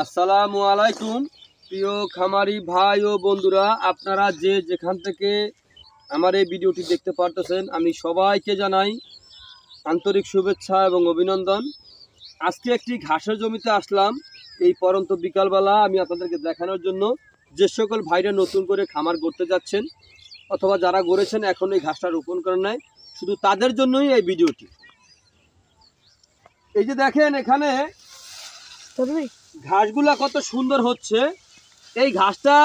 আসসালামু আলাইকুম প্রিয় খামারি ভাই ও বন্ধুরা, আপনারা যে যেখান থেকে আমার এই ভিডিওটি দেখতে পারতেছেন, আমি সবাইকে জানাই আন্তরিক শুভেচ্ছা এবং অভিনন্দন। আজকে একটি ঘাসের জমিতে আসলাম এই পরন্ত বিকালবেলা আমি আপনাদেরকে দেখানোর জন্য। যে সকল ভাইরা নতুন করে খামার করতে যাচ্ছেন অথবা যারা গড়েছেন এখন এই ঘাসটা রোপণ করেন নাই, শুধু তাদের জন্যই এই ভিডিওটি। এই যে দেখেন এখানে ঘাসগুলা কত সুন্দর হচ্ছে। এই ঘাসটা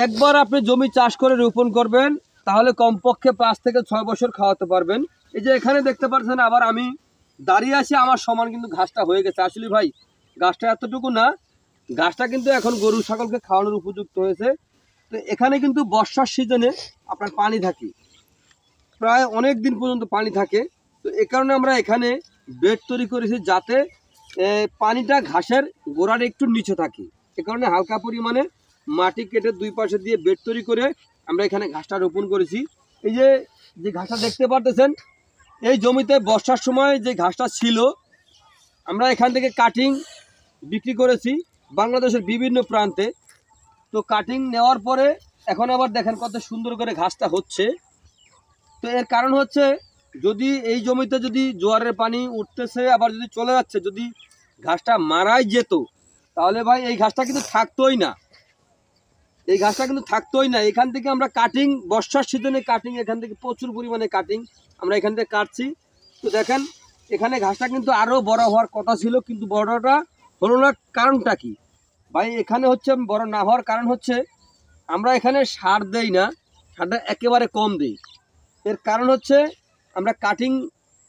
একবার আপনি জমি চাষ করে রোপণ করবেন তাহলে কমপক্ষে 5 থেকে 6 বছর খাওয়াতে পারবেন। এই যে এখানে দেখতে পাচ্ছেন আবার আমি দাঁড়িয়ে আছি, আমার সমান কিন্তু ঘাসটা হয়ে গেছে। আসলে ভাই ঘাসটা এতটুকু না, ঘাসটা কিন্তু এখন গরু ছাগলকে খাওয়ানোর উপযুক্ত হয়েছে। তো এখানে কিন্তু বর্ষার সিজনে আপনার পানি থাকে, প্রায় অনেক দিন পর্যন্ত পানি থাকে। তো এ কারণে আমরা এখানে বেড তৈরি করেছি যাতে পানিটা ঘাসের গোড়ার একটু নিচে থাকে। এ কারণে হালকা পরিমাণে মাটি কেটে দুই পাশে দিয়ে বেড তৈরি করে আমরা এখানে ঘাসটা রোপণ করেছি। এই যে যে ঘাসটা দেখতে পারতেছেন, এই জমিতে বর্ষার সময় যে ঘাসটা ছিল আমরা এখান থেকে কাটিং বিক্রি করেছি বাংলাদেশের বিভিন্ন প্রান্তে। তো কাটিং নেওয়ার পরে এখন আবার দেখেন কত সুন্দর করে ঘাসটা হচ্ছে। তো এর কারণ হচ্ছে, যদি এই জমিতে যদি জোয়ারের পানি উঠতেছে আবার যদি চলে যাচ্ছে, যদি ঘাসটা মারাই যেত তাহলে ভাই এই ঘাসটা কিন্তু থাকতোই না, এই ঘাসটা কিন্তু থাকতোই না। এখান থেকে আমরা কাটিং বর্ষার সিজনে কাটিং, এখান থেকে প্রচুর পরিমাণে কাটিং আমরা এখান থেকে কাটছি। তো দেখেন এখানে ঘাসটা কিন্তু আরও বড় হওয়ার কথা ছিল, কিন্তু বড়টা হলো না। কারণটা কি ভাই? এখানে হচ্ছে বড় না হওয়ার কারণ হচ্ছে আমরা এখানে সার দেই না, সারটা একেবারে কম দিই। এর কারণ হচ্ছে আমরা কাটিং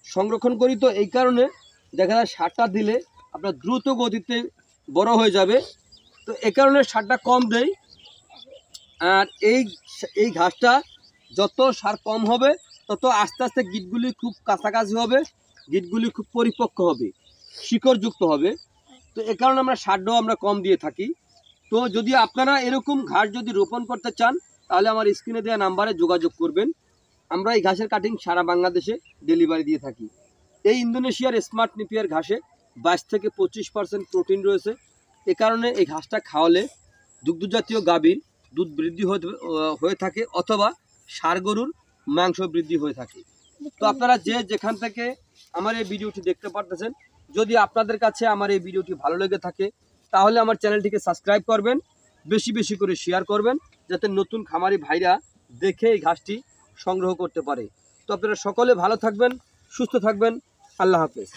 সংরক্ষণ করি, তো এই কারণে দেখা যায় সারটা দিলে আপনার দ্রুত গতিতে বড় হয়ে যাবে। তো এ কারণে সারটা কম দেই। আর এই ঘাসটা যত সার কম হবে তত আস্তে আস্তে গিটগুলি খুব কাছাকাছি হবে, গিটগুলি খুব পরিপক্ক হবে, শিকড়যুক্ত হবে। তো এ কারণে আমরা সারটাও আমরা কম দিয়ে থাকি। তো যদি আপনারা এরকম ঘাস যদি রোপণ করতে চান তাহলে আমার স্ক্রিনে দেওয়া নাম্বারে যোগাযোগ করবেন। আমরা এই ঘাসের কাটিং সারা বাংলাদেশে ডেলিভারি দিয়ে থাকি। এই ইন্দোনেশিয়ার স্মার্ট নেপিয়ার ঘাসে 22 থেকে 25% প্রোটিন রয়েছে। এ কারণে এই ঘাসটা খাওয়ালে দুগ্ধজাতীয় গাভীর দুধ বৃদ্ধি হয়ে থাকে অথবা ষাঁড় গরুর মাংস বৃদ্ধি হয়ে থাকে। তো আপনারা যে যেখান থেকে আমার এই ভিডিওটি দেখতে পারতেছেন, যদি আপনাদের কাছে আমার এই ভিডিওটি ভালো লেগে থাকে তাহলে আমার চ্যানেলটিকে সাবস্ক্রাইব করবেন, বেশি বেশি করে শেয়ার করবেন, যাতে নতুন খামারি ভাইরা দেখে এই ঘাসটি সংগ্রহ করতে পারে। তো আপনারা সকলে ভালো থাকবেন, সুস্থ থাকবেন। আল্লাহ হাফেজ।